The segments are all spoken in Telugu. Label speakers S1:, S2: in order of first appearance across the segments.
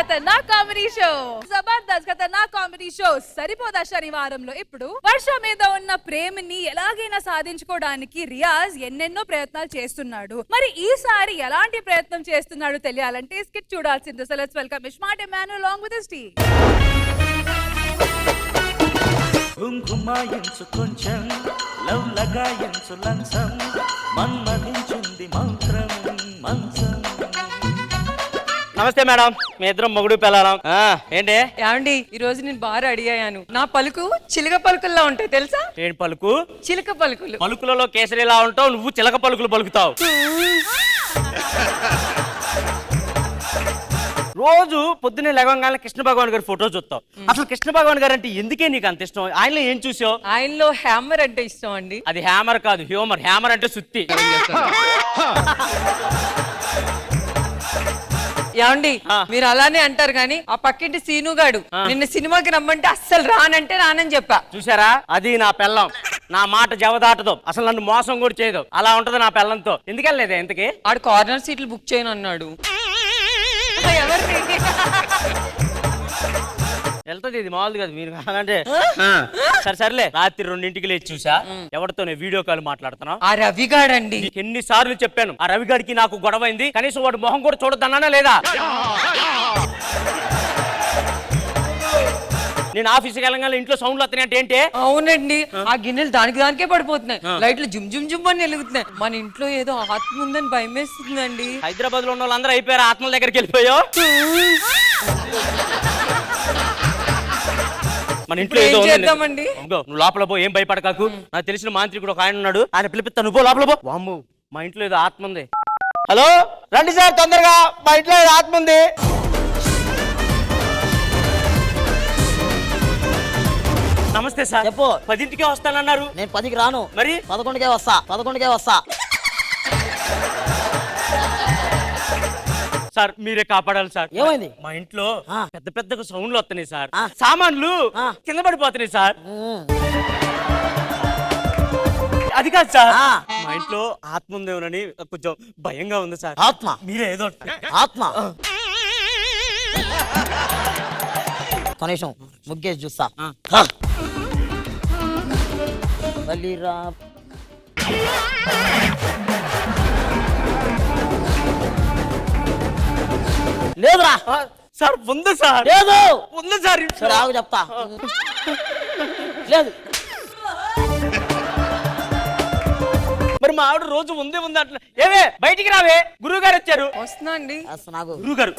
S1: ఖతర్నాక్ కామెడీ షో. జబర్దస్త్ ఖతర్నాక్ కామెడీ షో సరిపోదా శనివారంలో ఇప్పుడు వర్ష మీద ఉన్న ప్రేమని ఎలాగైనా సాధించుకోవడానికి రియాజ్ ఎన్నెన్నో ప్రయత్నాలు చేస్తున్నాడు. మరి ఈసారి ఎలాంటి ప్రయత్నం చేస్తున్నాడు తెలియాలంటే స్కిట్ చూడాల్సిందే. So let's welcome iSmart Emmanuel along with his team.
S2: కుంకుమాయించు కొంచెం లవ్ లగాయించు లంచం మన్మధించుంది మంత్రం మంచం. నమస్తే మేడం, మీ ఇద్దరం మొగుడు పెళ్ళాం. ఏంటి
S3: ఏమండి, ఈ రోజు నేను బాగా అడిగాను. నా పలుకు చిలక పలుకుల్లా ఉంటాయి తెలుసా?
S2: ఏంటి పలుకు?
S3: చిలక పలుకులు.
S2: పలుకులలో కేసరిలా ఉంటావు, నువ్వు చిలక పలుకులు పలుకుతావు. రోజు పొద్దున్నే లేవగానే కృష్ణ భగవాన్ గారి ఫోటో చూస్తావు. అసలు కృష్ణ భగవాన్ గారు అంటే ఎందుకే నీకు అంత ఇష్టం? ఆయనలో ఏం చూసావు?
S3: ఆయనలో హ్యామర్ అంటే ఇష్టం అండి.
S2: అది హ్యామర్ కాదు, హ్యూమర్. హ్యామర్ అంటే సుత్తి.
S3: ఏమండి, మీరు అలానే అంటారు కానీ ఆ పక్కింటి సీనుగాడు నిన్న సినిమాకి రమ్మంటే అస్సలు రానంటే రానని చెప్పా.
S2: చూసారా, అది నా పెళ్ళం. నా మాట జవదాటదు, అసలు నన్ను మోసం కూడా చేయదు. అలా ఉంటది నా పెళ్ళంతో. ఎందుకెళ్ళలేదే ఇంతకి?
S3: ఆడు కార్నర్ సీట్లు బుక్ చేయను అన్నాడు.
S2: వెళ్తుంది, ఇది మామూలు కాదు. మీరు కాదంటే సరే సర్లే. రాత్రి 2ంటికి లేచి చూసా, ఎవరితోనే వీడియో కాల్ మాట్లాడుతున్నావు.
S3: ఆ రవిగాడండి.
S2: ఎన్ని సార్లు చెప్పాను, ఆ రవిగాడికి నాకు గొడవైంది, కనీసం వాడు మొహం కూడా చూడద్దన్నానా లేదా? నేను ఆఫీస్కి వెళ్ళగానే ఇంట్లో సౌండ్లు వస్తున్నాయి అంటే ఏంటి?
S3: అవునండి, ఆ గిన్నెలు దానికే పడిపోతున్నాయి, లైట్లు జుమ్ జుమ్ జుమ్ అని వెలుగుతున్నాయి. మన ఇంట్లో ఏదో ఆత్మ ఉందని భయమేస్తుందండి.
S2: హైదరాబాద్ లో ఉన్న వాళ్ళందరూ అయిపోయారు, ఆత్మల దగ్గరికి వెళ్ళిపోయా. మన ఇంట్లో ఏదో
S3: చేద్దామండి.
S2: నువ్వు లోపల పో, ఏం భయపడకాకు. నాకు తెలిసిన మాంత్రికుడు ఒక ఆయన ఉన్నాడు, ఆయన పిలిపిస్తా, నువ్వు లోపల పో. వామ్మో, మా ఇంట్లో ఏదో ఆత్మ ఉంది. హలో, రండి సార్ తొందరగా, మా ఇంట్లో ఏదో ఆత్మ ఉంది. నమస్తే సార్.
S4: చెప్పు.
S2: 10ంటికే వస్తానన్నారు.
S4: నేను 10కి రాను,
S2: మరి
S4: 11కే వస్తా.
S2: సార్ మీరే కాపాడాలి సార్.
S4: ఏమైంది?
S2: మా ఇంట్లో పెద్ద పెద్ద సౌండ్లు వస్తున్నాయి సార్, సామాన్లు కింద పడిపోతున్నాయి సార్. అది కాదు సార్, మా ఇంట్లో ఆత్మ ఉందేమోనని కొంచెం భయంగా ఉంది సార్.
S4: ఆత్మ? మీరే ఏదో ఆత్మ. కనీసం ముగ్గేసి చూస్తా. బలిరా లేదురా
S2: సార్. ఉంది సార్.
S4: లేదు.
S2: ఉంది సార్.
S4: సరే ఆగు చెప్తా. లేదు.
S2: మరి మా ఆవిడ రోజు ఉంది అట్లా. ఏవే బయటికి రావే, గురువు గారు వచ్చారు.
S3: వస్తున్నా అండి.
S4: నాకు
S2: గురువు గారు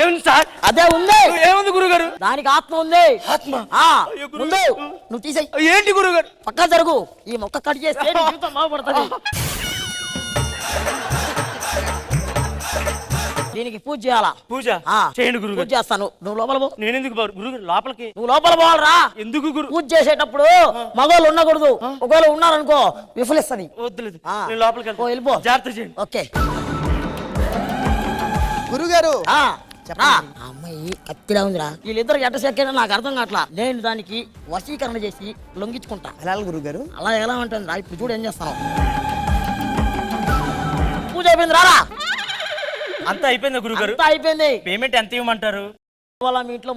S2: ఏముంది సార్?
S4: అదే ఉంది.
S2: ఏముంది గురుగారు?
S4: దానికి ఆత్మ ఉంది.
S2: ఆత్మ?
S4: ముందు నువ్వు తీసేయి.
S2: ఏంటి గురుగారు?
S4: పక్క జరుగు, ఈ మొక్క కట్ చేస్తే జీవితం బాగుపడుతుంది. దీనికి పూజ చేయాలా?
S2: పూజ చేయండి గురుగారు.
S4: పూజ చేస్తాను, నువ్వు లోపల పో.
S2: నేను ఎందుకు గురుగారు లోపలికి?
S4: నువ్వు లోపల పోవాలరా.
S2: ఎందుకు గురు?
S4: పూజ చేసేటప్పుడు మగవాళ్ళు ఉండకూడదు, ఒకవేళ ఉన్నారనుకో విఫలిస్తుంది.
S2: వద్దులేదు, నేను లోపలికి
S4: వెళ్ళిపో.
S2: జాగ్రత్త చేయండి.
S4: ఓకే
S5: గురుగారు.
S4: అమ్మాయి కత్తిలా ఉందిరా. వీళ్ళిద్దరు ఎట్ట సెక్కైనా నాకు అర్థం కావట్లా. నేను దానికి వశీకరణ చేసి లొంగించుకుంటా.
S5: ఎలా గురుగారు?
S4: అలా ఎలా ఉంటుంది రా. ఇప్పుడు చూడు ఏం చేస్తాను. పూజ అయిపోయింది, రారా.
S2: అంతా అయిపోయిందా గురుగారు?
S4: అంతా అయిపోయింది.
S2: పేమెంట్ ఎంత ఇవ్వమంటారు?
S4: వాళ్ళ మీ ఇంట్లో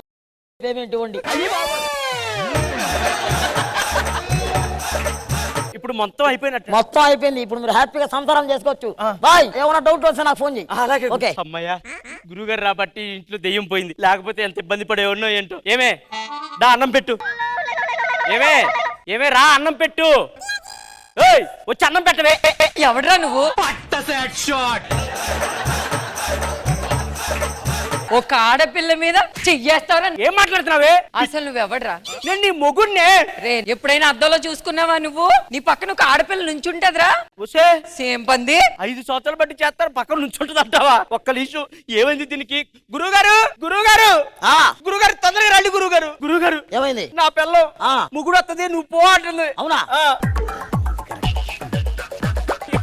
S4: పేమెంట్ ఇవ్వండి.
S2: ఇప్పుడు మొత్తం అయిపోయినట్టు?
S4: మొత్తం అయిపోయింది. ఇప్పుడు మీరు హ్యాపీగా సంసారం చేసుకోవచ్చు. బాయ్. ఏమైనా డౌట్ వస్తే నాకు ఫోన్ చేయి.
S2: అలాగే.
S4: ఓకే.
S2: అమ్మయ్యా, గురుగారు రాబట్టి ఇంట్లో దెయ్యం పోయింది, లేకపోతే ఎంత ఇబ్బంది పడేవన్నో ఏంటో. ఏమే దా అన్నం పెట్టు. ఏమే రా అన్నం పెట్టు. వచ్చి అన్నం పెట్టవే.
S3: ఎవడ్రా నువ్వు? ఒక ఆడపిల్ల మీద చెయ్యేస్తావరా?
S2: ఏం మాట్లాడుతున్నావే?
S3: అసలు నువ్వెవడ్రా?
S2: నేను నీ మొగుడ్నే.
S3: రే, ఎప్పుడైనా అద్దంలో చూసుకున్నావా నువ్వు? నీ పక్కన ఒక ఆడపిల్ల నుంచుంటదిరా. సేమ్ పంది.
S2: 5 సంవత్సరాలు బట్టి చేస్తారు, పక్కన నుంచుంటది అంటావా? ఒక్క నిమిషం, ఏమైంది దీనికి? గురువుగారు తొందరగా రండి. గురువుగారు
S4: ఏమైంది?
S2: నా పిల్లం ముగ్గురు వస్తుంది, నువ్వు పో అంటుంది.
S4: అవునా?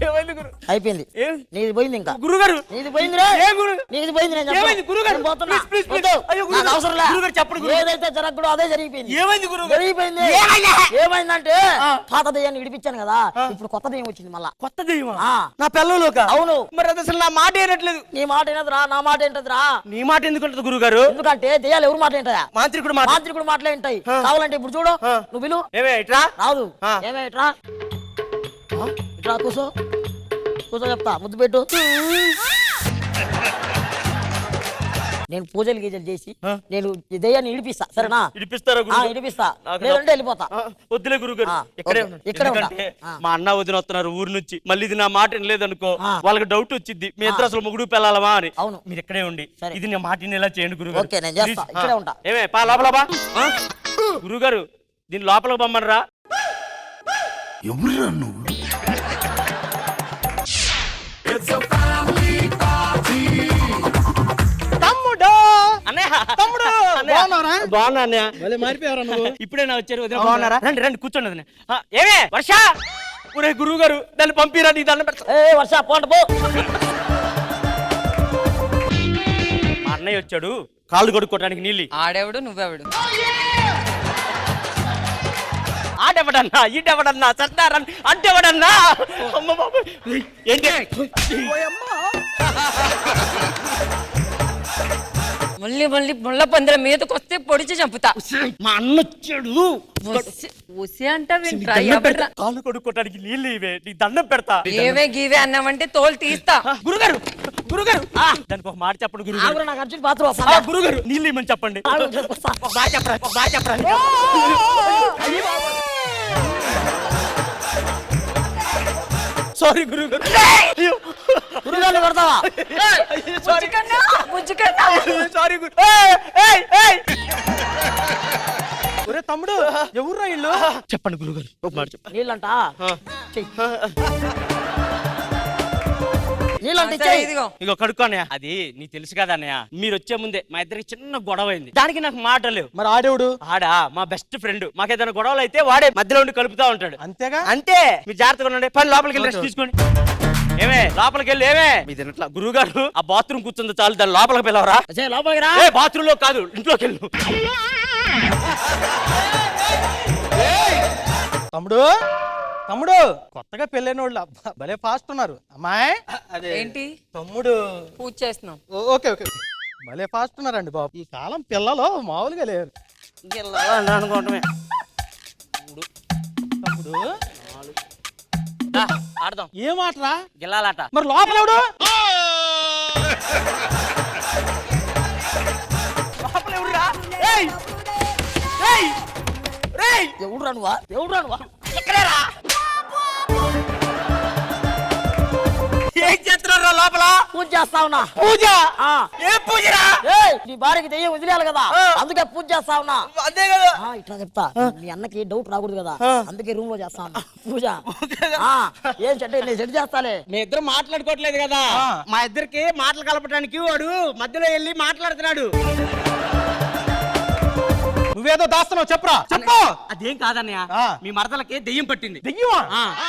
S2: ఏమైంది గురు?
S4: అయిపోయింది.
S2: ఏం?
S4: నీది పోయింది ఇంకా.
S2: గురుగారు
S4: నీది పోయిందిరా.
S2: ఏం గురు?
S4: నీది పోయింది. నేను చెప్పను.
S2: ఏమైంది గురుగారు?
S4: నేను పోతున్నా.
S2: ప్లీజ్, ప్లీజ్,
S4: వద్దు.
S2: అయ్యో గురుగారు.
S4: నాకు అవసరం లే.
S2: గురుగారు చెప్పండి గురు.
S4: ఏదైతే జరగకూడదో అదే జరిగిపోయింది.
S2: ఏమైంది గురుగారు?
S4: జరిగిపోయింది. ఏమైందంటే పాత దయ్యాన్ని విడిపించాను కదా, ఇప్పుడు కొత్త దయ్యం వచ్చింది మళ్ళా.
S2: కొత్త దెయ్యమా?
S4: ఆ.
S2: నా పిల్లలోక?
S4: అవును.
S2: మరి అది అసలు నా మాట ఏనట్లేదు.
S4: నీ మాట ఏంటదిరా, నా మాట ఏంటదిరా?
S2: నీ మాట ఎందుకు ఉంటుంది గురుగారు?
S4: ఎందుకంటే దయ్యాలు ఎవరు మాట ఏంటయా?
S2: మాంత్రికుడు మాట.
S4: మాంత్రికుడు మాటలే ఉంటాయి. కావాలంటే ఇప్పుడు చూడు, నువ్వు విలు.
S2: ఏమే ఇట్రా?
S4: రాదు.
S2: ఆ.
S4: ఏమే ఇట్రా, ఇట్రా కూసో. కూసో చెప్తా, ముద్దు పెట్టు. నేను పూజలు గీజలు చేసి నేను ఈ దయ్యాన్ని ఇడిపిస్తా, సరేనా?
S2: ఇడిపిస్తారా
S4: ఆ,
S2: గురుగారు?
S4: ఇడిపిస్తా.
S2: నాకు
S4: లేదంటే వెళ్ళిపోతా.
S2: వద్దులే గురుగారు,
S4: ఆ,
S2: ఇక్కడే
S4: ఓకే.
S2: ఉన్నాను.
S4: ఇక్కడే ఉంటా.
S2: ఎందుకంటే
S4: ఆ.
S2: మా అన్న వదిన వస్తున్నారు ఊరు నుంచి, మళ్ళీ ఇది నా మాట వినలేదనుకో
S4: ఆ.
S2: వాళ్ళకి డౌట్ వచ్చింది మీ ఇద్దరు అసలు మొగుడు పెళ్ళాలమా అని.
S4: అవును.
S2: మీరు ఇక్కడే ఉండి
S4: సరే.
S2: ఇది నా మాట వినేలా చేయండి గురుగారు.
S4: ఓకే, నేను చేస్తా.
S2: ప్లీజ్.
S4: ఇక్కడే ఉంటా.
S2: ఏమే పా లోపల బా. గురుగారు దీని లోపలికి బొమ్మనరా.
S5: ఎవరురా నువ్వు?
S2: తమ్ముడు అన్నయ్య, తమ్ముడు
S5: బాగున్నారా?
S2: బాగున్నా అన్నయ్య.
S5: భలే మారిపోయారా నువ్వు?
S2: ఇప్పుడే నా వచ్చారు వదిన బాగున్నారా? రండి రండి కూర్చోండి వదిన. ఏమే వర్ష, ఒరే గురువు గారు దాన్ని పంపిరా, నీ దండం పెడతా.
S4: ఏ వర్ష పోంట పో.
S2: మా అన్నయ్య వచ్చాడు కాళ్ళు కడుక్కోవడానికి నీళ్ళు.
S3: ఆడెవడు నువ్వెవడు?
S2: ఆడెవడన్నా ఈడెవడన్నా సర్దారన్ అంటెవడన్నా. అమ్మ బాబు ఏంటి?
S3: మళ్ళీ మళ్ళీ ముళ్ళ పందిర మీదకి వస్తే పొడిచి చంపుతా.
S2: మా అన్న వచ్చాడు.
S3: ఒసే అంటా వింట్రా
S2: దండం పెడతా.
S3: ఎవడ్రా?
S2: కాళ్ళు కడుక్కోవడానికి నీళ్ళు ఇవే, నీ దండం పెడతా.
S3: ఏవే గీవే అన్నావంటే తోలు తీస్తా.
S2: గురుగారు గురుగారు దానికి ఒక మాట చెప్పండి గురుగారు.
S4: ఆగురా, నాకు అర్జెంట్ బాత్రూమ్ వస్తా.
S2: గురుగారు నీళ్ళు ఇమ్మని చెప్పండి.
S4: ఆగు, వస్తా.
S2: బాగా చెప్పరా, బాగా చెప్పరా. సారీ గురుగారు. అయ్యో.
S4: గురుగారిని కొడతావా?
S2: సారీ
S3: బుజ్జికన్నా.
S2: సారీ గురు. ఒరే తమ్ముడు ఎవర్రా ఇల్లు? చెప్పండి గురుగారు ఒక మాట చెప్పండి.
S4: నీళ్ళంట
S2: ఆ.
S4: చెయ్యి. నీళ్ళంట
S3: సరే,
S4: ఇచ్చేయి.
S3: ఇదిగో.
S2: ఇగో కడుక్కో అన్నయ్య. అది నీకు తెలుసు కదా అన్నయ్య, మీరు వచ్చే ముందే మా ఇద్దరికి చిన్న గొడవ అయింది. దానికి నాకు మాట లేవు.
S5: మరి ఆడేవుడు?
S2: ఆడా మా బెస్ట్ ఫ్రెండ్. మాకేదైనా గొడవలు అయితే వాడే మధ్యలో ఉండి కలుపుతా ఉంటాడు.
S5: అంతేగా?
S2: అంతే. మీరు జాగ్రత్తగా ఉండండి. పని లోపలికి వెళ్ళి రెస్ట్ తీసుకోండి. ఏమే లోపలికి వెళ్ళి ఏమే మీ తినట్లా గురువు గారు ఆ బాత్రూమ్ కూర్చుంది చాలు, దాని లోపలికి పిలవరా.
S4: వచ్చేయ్, లోపలికి రా.
S2: ఏ బాత్రూమ్ లో కాదు, ఇంట్లోకి వెళ్ళు.
S5: తమ్ముడు తమ్ముడు కొత్తగా పెళ్ళైన వాళ్ళు అబ్బా, భలే ఫాస్ట్ ఉన్నారు. అమ్మాయి అదే
S3: ఏంటి
S5: తమ్ముడు.
S3: పూజ చేస్తున్నాం.
S5: ఓకే ఓకే, భలే ఫాస్ట్ ఉన్నారండి బాబు. ఈ కాలం పిల్లలు మామూలుగా లేరు.
S2: అనుకోవటమే.
S5: తమ్ముడు
S2: దా, ఆడదాం.
S5: ఏం ఆటరా?
S2: గిల్లాలాట.
S5: మరి లోపల ఎవడు?
S2: లోపల ఎవరురా? ఏయ్! ఏయ్! రేయ్!
S4: ఎవడురా నువ్వా? ఎవడురా నువ్వా?
S2: ఇక్కడేరా. ఏం చేస్తున్నారా లోపల?
S4: పూజ చేస్తా ఉన్నా.
S2: పూజ.
S4: ఆ.
S2: ఏ పూజరా?
S4: ఏయ్, నీ భార్యకి దెయ్యం వదిలేయాలి కదా, అందుకే పూజ చేస్తా ఉన్నా.
S2: అదే కదా.
S4: ఇట్లా చెప్తా, మీ అన్నకి డౌట్ రాకూడదు కదా, అందుకే రూమ్ లో చేస్తా ఉన్నా పూజ. ఏం చెట్టు నేను సెట్ చేస్తాలే.
S2: మీ ఇద్దరు మాట్లాడుకోవట్లేదు కదా, మా ఇద్దరికి మాటలు కలపడానికి వాడు మధ్యలో వెళ్ళి మాట్లాడుతున్నాడు.
S5: నువ్వేదో దాస్తున్నావు, చెప్పురా చెప్పు.
S2: అదేం కాదన్నయ్య,
S5: ఆ.
S2: మీ మరదలకి దెయ్యం పట్టింది.
S5: దెయ్యమా?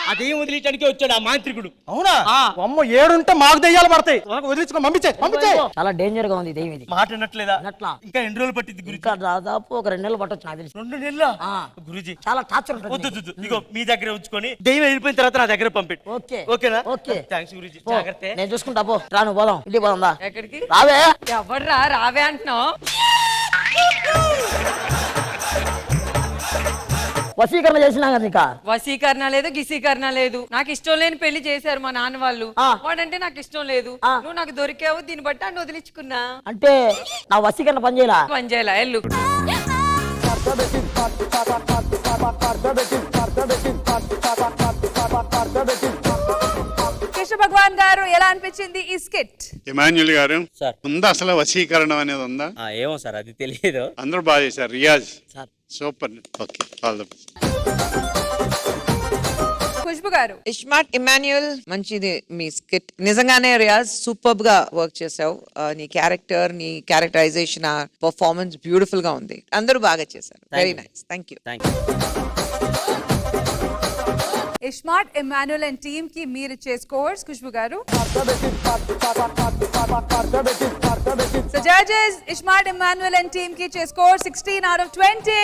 S2: ఆ దెయ్యం వదిలేయడానికి వచ్చాడు ఆ మాంత్రికుడు.
S5: అవునా?
S2: ఆ.
S5: అమ్మ ఏడుంటే మాకు దెయ్యాలు పడతాయి. వదిలించుకో, పంపించే పంపించే.
S4: చాలా డేంజర్ గా ఉంది దెయ్యం ఇది.
S2: మాట వినట్లేదా?
S4: వినట్లా.
S2: ఇంకా ఎన్ని రోజులు పట్టింది గురించి?
S4: ఇంకా దాదాపు ఒక 2 నెలలు పట్టొచ్చు నాకు తెలిసి.
S2: 2 నెలలు.
S4: ఆ.
S2: గురుజీ
S4: చాలా టార్చర్ ఉంటుంది.
S2: వద్దు ఇగో మీ దగ్గర ఉంచుకొని దెయ్యం వెళ్ళిపోయిన తర్వాత నా దగ్గర పంపిట్.
S4: ఓకే.
S2: ఓకేనా?
S4: ఓకే.
S2: థ్యాంక్స్ గురుజీ.
S4: పో.
S2: జాగ్రత్త.
S4: నేను చూసుకుంటా, పో. రాను పోదాం, ఇంటికి పోదాం దా.
S3: ఎక్కడికి?
S4: రావే.
S3: ఎవడ్రా రావే అంటున్నావు?
S4: వసీకరణ చేసినా కదా నీకా.
S3: వసీకరణ లేదు, గిసీకరణ లేదు. నాకు ఇష్టం లేని పెళ్లి చేశారు మా నాన్న వాళ్ళు.
S4: ఆ.
S3: వాడంటే నాకు ఇష్టం లేదు.
S4: ఆ.
S3: నువ్వు నాకు దొరికావు, దీన్ని బట్టి అన్ని వదిలించుకున్నా.
S4: అంటే నా వసీకరణ పని చేయలా.
S3: పని చేయాల ఎల్లు.
S1: కృష్ణ భగవాన్ గారు ఎలా అనిపించింది ఈ స్కిట్?
S6: ఇమాన్యుల్ గారు
S2: సార్.
S6: ఉందా అసలు వశీకరణం అనేది ఉందా?
S2: ఏమో సార్ అది తెలియదు.
S6: అందరూ బాగా చేశారు. Riyaz
S4: sir.
S6: Super. Okay, all the best.
S1: Khushbu గారు.
S7: ఇస్మార్ట్ ఇమాన్యుయల్ మంచిది మీ స్కిట్. నిజంగానే రియాజ్ సూపర్ గా వర్క్ చేసావు. నీ క్యారెక్టర్, నీ క్యారెక్టరైజేషన్, పర్ఫార్మెన్స్ బ్యూటిఫుల్ గా ఉంది. అందరూ బాగా చేశారు. Very nice. Thank you.
S1: ISmart Emmanuel and team కి మీరు ఇచ్చే స్కోర్స్ ఖుష్బు గారు. So judges iSmart Emmanuel and team కి ఇచ్చే స్కోర్ 16 out of 20.